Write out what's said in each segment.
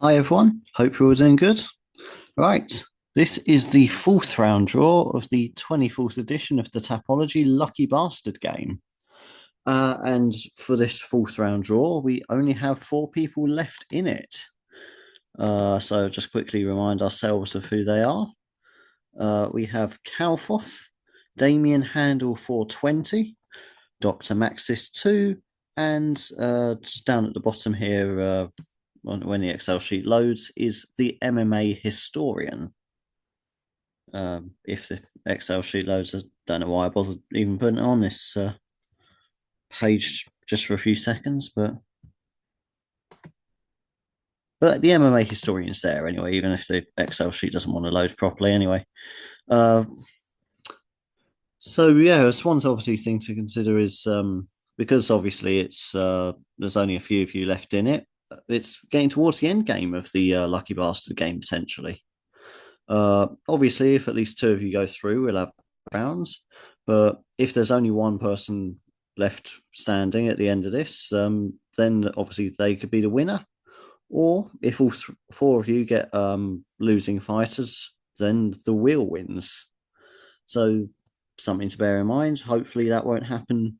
Hi everyone, hope you're all doing good. Right, this is the fourth round draw of the 24th edition of the Tapology Lucky Bastard Game. And for this fourth round draw, we only have four people left in it. So just quickly remind ourselves of who they are. We have Calfoth, Damien Handel 420, Dr. Maxis 2, and just down at the bottom here, when the Excel sheet loads, is the MMA historian. If the Excel sheet loads, I don't know why I bothered even putting it on this page just for a few seconds, but the MMA historian's there anyway, even if the Excel sheet doesn't want to load properly anyway. Uh, so yeah, it's one obviously thing to consider is because obviously it's there's only a few of you left in it. It's getting towards the end game of the Lucky Bastard game potentially. Obviously, if at least two of you go through, we'll have rounds. But if there's only one person left standing at the end of this, then obviously they could be the winner. Or if all four of you get losing fighters, then the wheel wins. So something to bear in mind. Hopefully that won't happen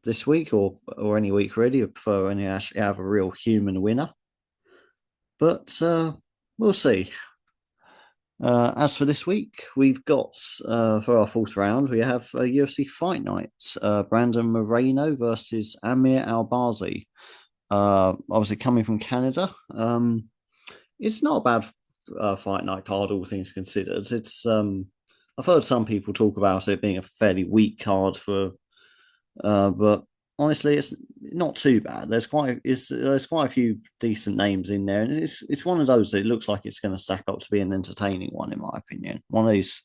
this week or any week really. I prefer when you actually have a real human winner. But we'll see. As for this week, we've got for our fourth round, we have a UFC Fight Night. Brandon Moreno versus Amir Albazi. Obviously coming from Canada. It's not a bad fight night card, all things considered. It's I've heard some people talk about it being a fairly weak card for, but honestly, it's not too bad. There's quite a few decent names in there, and it's one of those that it looks like it's going to stack up to be an entertaining one, in my opinion. One of these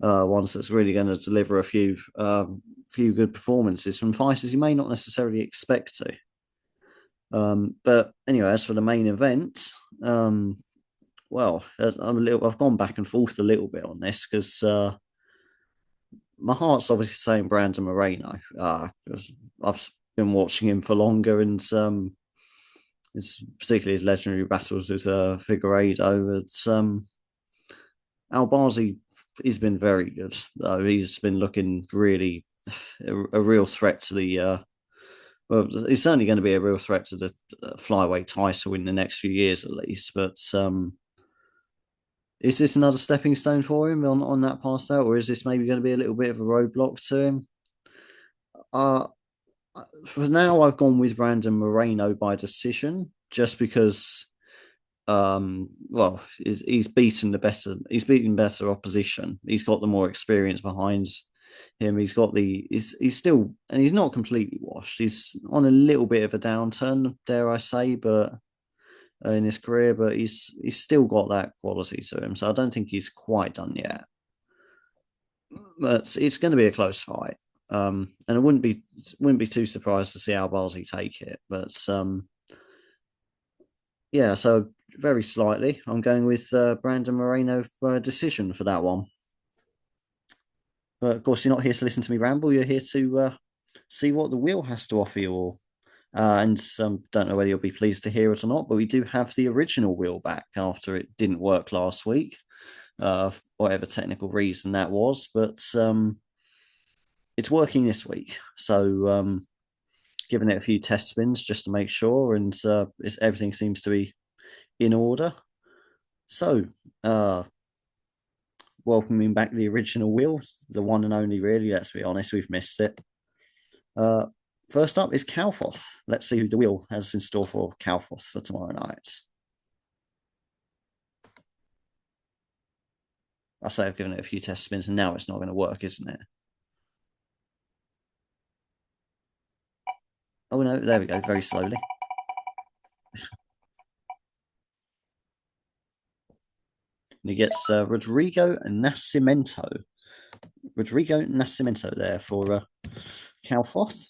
ones that's really going to deliver a few good performances from fighters you may not necessarily expect to. But anyway, as for the main event, well, I've gone back and forth a little bit on this because my heart's obviously saying Brandon Moreno. I've been watching him for longer, and it's particularly his legendary battles with Figueiredo. It's Albazi. He's been very good. He's been looking really a real threat to the. Well, he's certainly going to be a real threat to the flyweight title in the next few years, at least. But is this another stepping stone for him on that pass out, or is this maybe going to be a little bit of a roadblock to him? Uh, for now, I've gone with Brandon Moreno by decision, just because, well, he's beaten better opposition. He's got the more experience behind him. He's still, and he's not completely washed. He's on a little bit of a downturn, dare I say, but in his career, but he's still got that quality to him. So I don't think he's quite done yet. But it's going to be a close fight. And I wouldn't be too surprised to see Albazi take it. But yeah, so very slightly, I'm going with Brandon Moreno decision for that one. But of course, you're not here to listen to me ramble. You're here to see what the wheel has to offer you all. And don't know whether you'll be pleased to hear it or not, but we do have the original wheel back after it didn't work last week, for whatever technical reason that was. But it's working this week. So giving it a few test spins just to make sure, and everything seems to be in order. So welcoming back the original wheel, the one and only, really. Let's be honest, we've missed it. First up is Calfoth. Let's see who the wheel has in store for Calfoth for tomorrow night. I say I've given it a few test spins and now it's not going to work, isn't it? Oh no, there we go, very slowly. And he gets Rodrigo Nascimento. Rodrigo Nascimento there for Calfoth.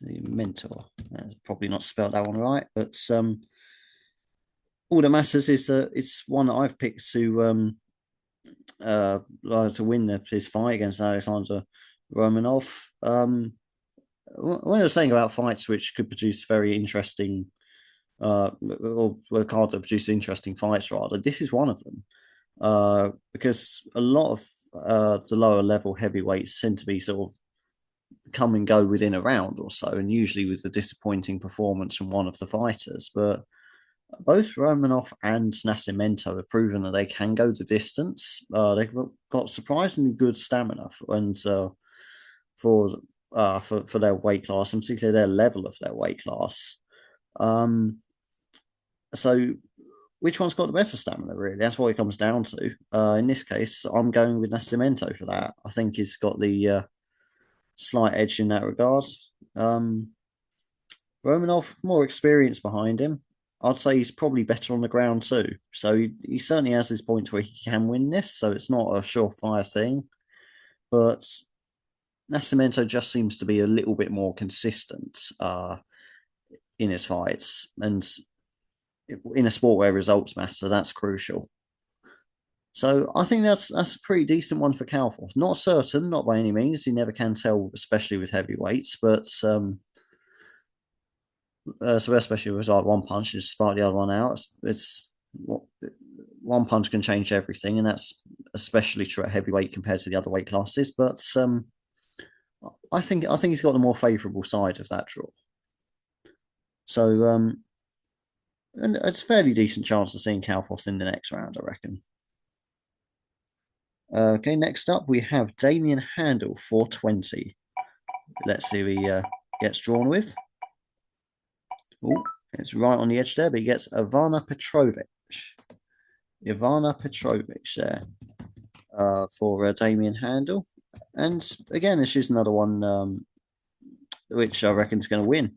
The mentor. That's probably not spelled that one right, but all that matters is it's one that I've picked to win his fight against Alexander Romanov. when I was saying about fights which could produce very interesting, or were cards that produce interesting fights, rather, this is one of them. Because a lot of the lower level heavyweights tend to be sort of come and go within a round or so, and usually with a disappointing performance from one of the fighters. But both Romanov and Nascimento have proven that they can go the distance. They've got surprisingly good stamina for for their weight class, and particularly their level of their weight class. Um, so which one's got the better stamina, really? That's what it comes down to. In this case, I'm going with Nascimento for that. I think he's got the slight edge in that regard. Um, Romanov, more experience behind him. I'd say he's probably better on the ground too. So he certainly has his points where he can win this. So it's not a surefire thing. But Nascimento just seems to be a little bit more consistent in his fights. And in a sport where results matter, that's crucial. So I think that's a pretty decent one for Calforth. Not certain, not by any means. You never can tell, especially with heavyweights. But so especially with like one punch, just spark the other one out. It's one punch can change everything, and that's especially true at heavyweight compared to the other weight classes. But I think he's got the more favourable side of that draw. So and it's a fairly decent chance of seeing Calforth in the next round, I reckon. Okay, next up we have Damien Handel 420. Let's see who he gets drawn with. Oh, it's right on the edge there, but he gets Ivana Petrovic. Ivana Petrovic there for Damien Handel. And again, this is another one which I reckon is going to win.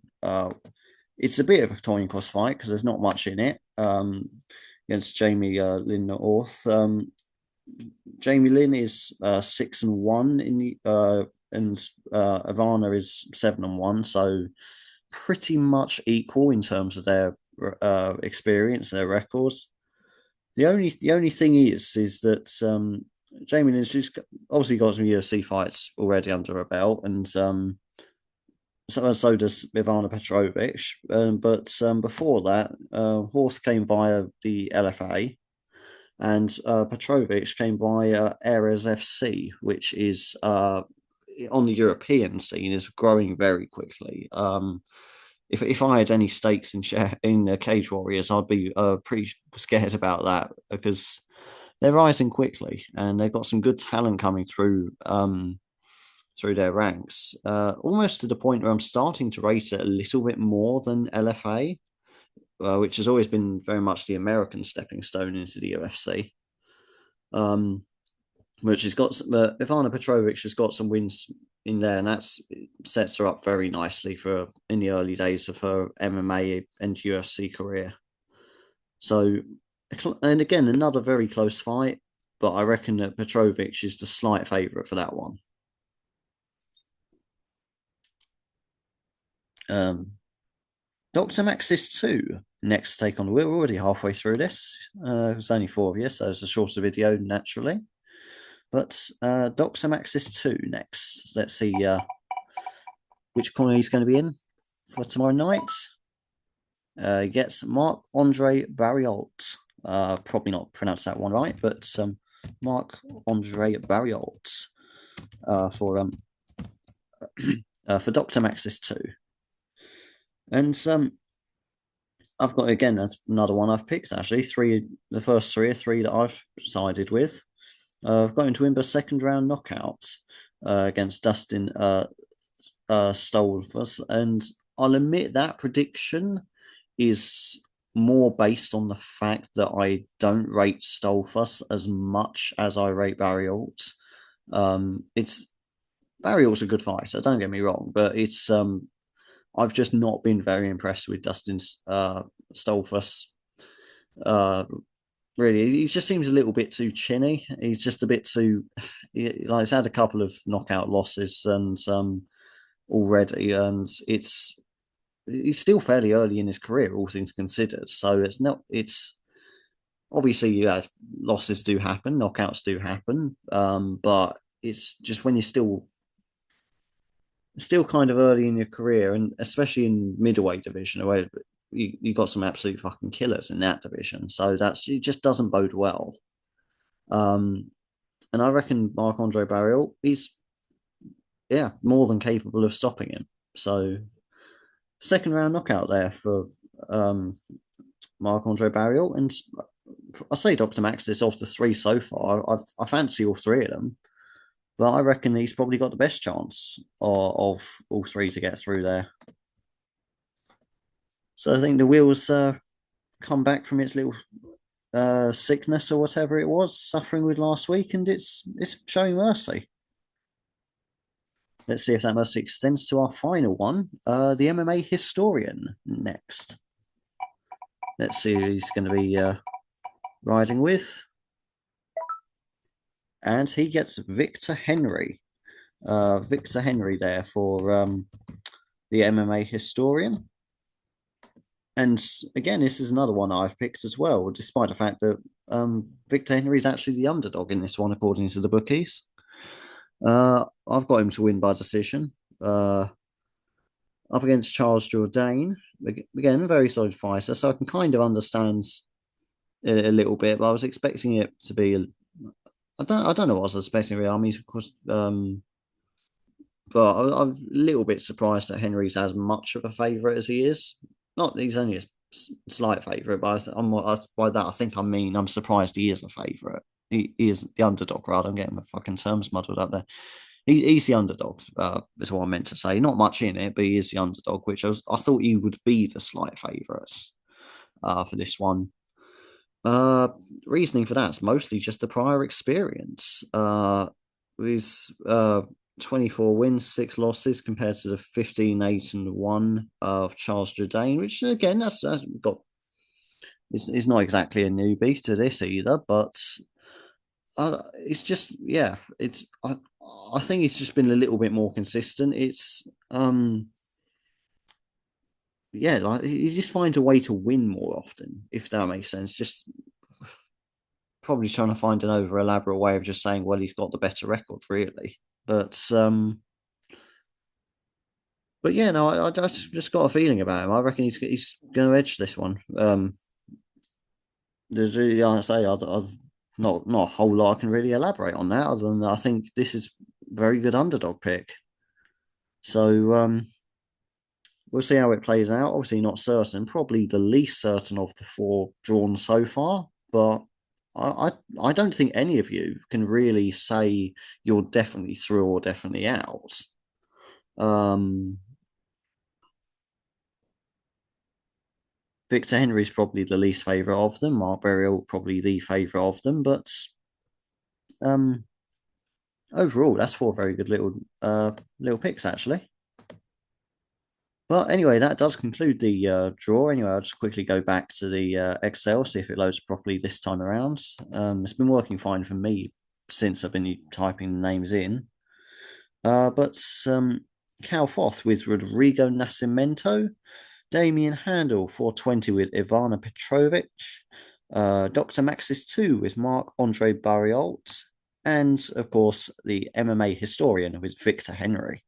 It's a bit of a coin toss fight because there's not much in it against Jamie Lynn North. Jamie Lynn is 6-1 in the and Ivana is 7-1, so pretty much equal in terms of their experience, their records. The only thing is that Jamie Lynn's just obviously got some UFC fights already under her belt, and so does Ivana Petrovic. But before that, Horse came via the LFA, and Petrovic came by Ares FC, which is on the European scene is growing very quickly. If I had any stakes in Cage Warriors, I'd be pretty scared about that because they're rising quickly and they've got some good talent coming through their ranks, almost to the point where I'm starting to rate it a little bit more than LFA, which has always been very much the American stepping stone into the UFC. Which has got Ivana Petrovic has got some wins in there, and that sets her up very nicely for in the early days of her MMA and UFC career. So, and again, another very close fight, but I reckon that Petrovic is the slight favourite for that one. Dr. Maxis 2, next take on the wheel. We're already halfway through this. It's only 4 of you, so it's a shorter video naturally. But Dr. Maxis 2 next. Let's see which corner he's going to be in for tomorrow night. He gets Marc-Andre Barriault. Probably not pronounced that one right, but Marc-Andre Barriault for Dr. Maxis 2. And I've got, again, that's another one I've picked, actually. The first three are three that I've sided with. I've got him to win by second round knockout against Dustin Stolfus, and I'll admit that prediction is more based on the fact that I don't rate Stolfus as much as I rate Barriault. It's Barriault's a good fighter, don't get me wrong, but it's I've just not been very impressed with Dustin Stolfus. Really, he just seems a little bit too chinny. He's just a bit too like he's had a couple of knockout losses and already, and he's still fairly early in his career, all things considered. So it's obviously, yeah, losses do happen, knockouts do happen, but it's just when you're still still kind of early in your career, and especially in middleweight division, where you got some absolute fucking killers in that division. So it just doesn't bode well. Um, and I reckon Marc Andre Barrial, he's more than capable of stopping him. So second round knockout there for um, Marc Andre Barrial, and I say Dr. Max is of the three so far. I fancy all three of them, but I reckon he's probably got the best chance of all three to get through there. So I think the wheels come back from its little sickness or whatever it was suffering with last week, and it's showing mercy. Let's see if that mercy extends to our final one, the MMA historian next. Let's see who he's going to be riding with, and he gets Victor Henry. Victor Henry there for the MMA historian. And again, this is another one I've picked as well, despite the fact that Victor Henry is actually the underdog in this one, according to the bookies. I've got him to win by decision. Up against Charles Jourdain. Again, very solid fighter, so I can kind of understand it a little bit, but I was expecting it to be. I don't know what I was expecting really. I mean, of course, but I'm a little bit surprised that Henry's as much of a favourite as he is. Not he's only a slight favourite, but by that I think I mean I'm surprised he is a favourite. He is the underdog, rather. I'm getting my fucking terms muddled up there. He's the underdog, is what I meant to say. Not much in it, but he is the underdog, which I thought he would be the slight favourite for this one. Uh, Reasoning for that's mostly just the prior experience. With 24 wins, 6 losses compared to the 15, 8, and 1 of Charles Jourdain, which again, that's got. It's not exactly a newbie to this either, but it's just I think it's just been a little bit more consistent. It's like he just finds a way to win more often, if that makes sense. Just probably trying to find an over elaborate way of just saying, well, he's got the better record, really. But yeah, no, I just got a feeling about him. I reckon he's going to edge this one. There's really, I say, I not a whole lot I can really elaborate on that, other than I think this is a very good underdog pick. So we'll see how it plays out. Obviously, not certain. Probably the least certain of the four drawn so far. But I don't think any of you can really say you're definitely through or definitely out. Um, Victor Henry's probably the least favourite of them. Mark Burial probably the favourite of them. But um, overall, that's four very good little picks actually. But anyway, that does conclude the draw. Anyway, I'll just quickly go back to the Excel, see if it loads properly this time around. It's been working fine for me since I've been typing the names in. But Cal Foth with Rodrigo Nascimento, Damian Handel 420 with Ivana Petrovic, Dr. Maxis 2 with Marc Andre Barriault, and of course the MMA historian with Victor Henry.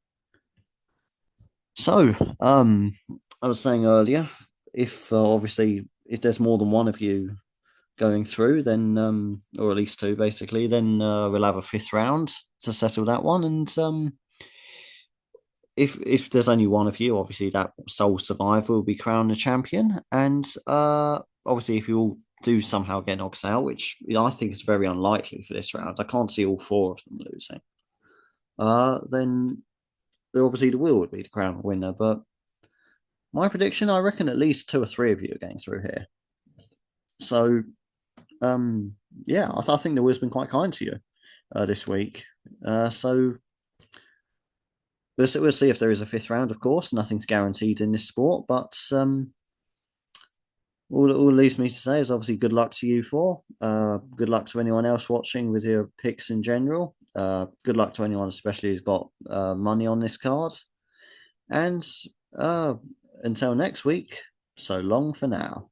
So, I was saying earlier, if obviously if there's more than one of you going through, then or at least two basically, then we'll have a fifth round to settle that one. And if there's only one of you, obviously that sole survivor will be crowned the champion. And obviously, if you all do somehow get knocked out, which I think is very unlikely for this round, I can't see all four of them losing. Then obviously the will would be the crown winner, but my prediction, I reckon at least two or three of you are getting through here. So, yeah, I think the will's been quite kind to you this week. So we'll see if there is a fifth round. Of course, nothing's guaranteed in this sport, but all it leaves me to say is obviously good luck to you four. Good luck to anyone else watching with your picks in general. Good luck to anyone, especially who's got money on this card. And until next week, so long for now.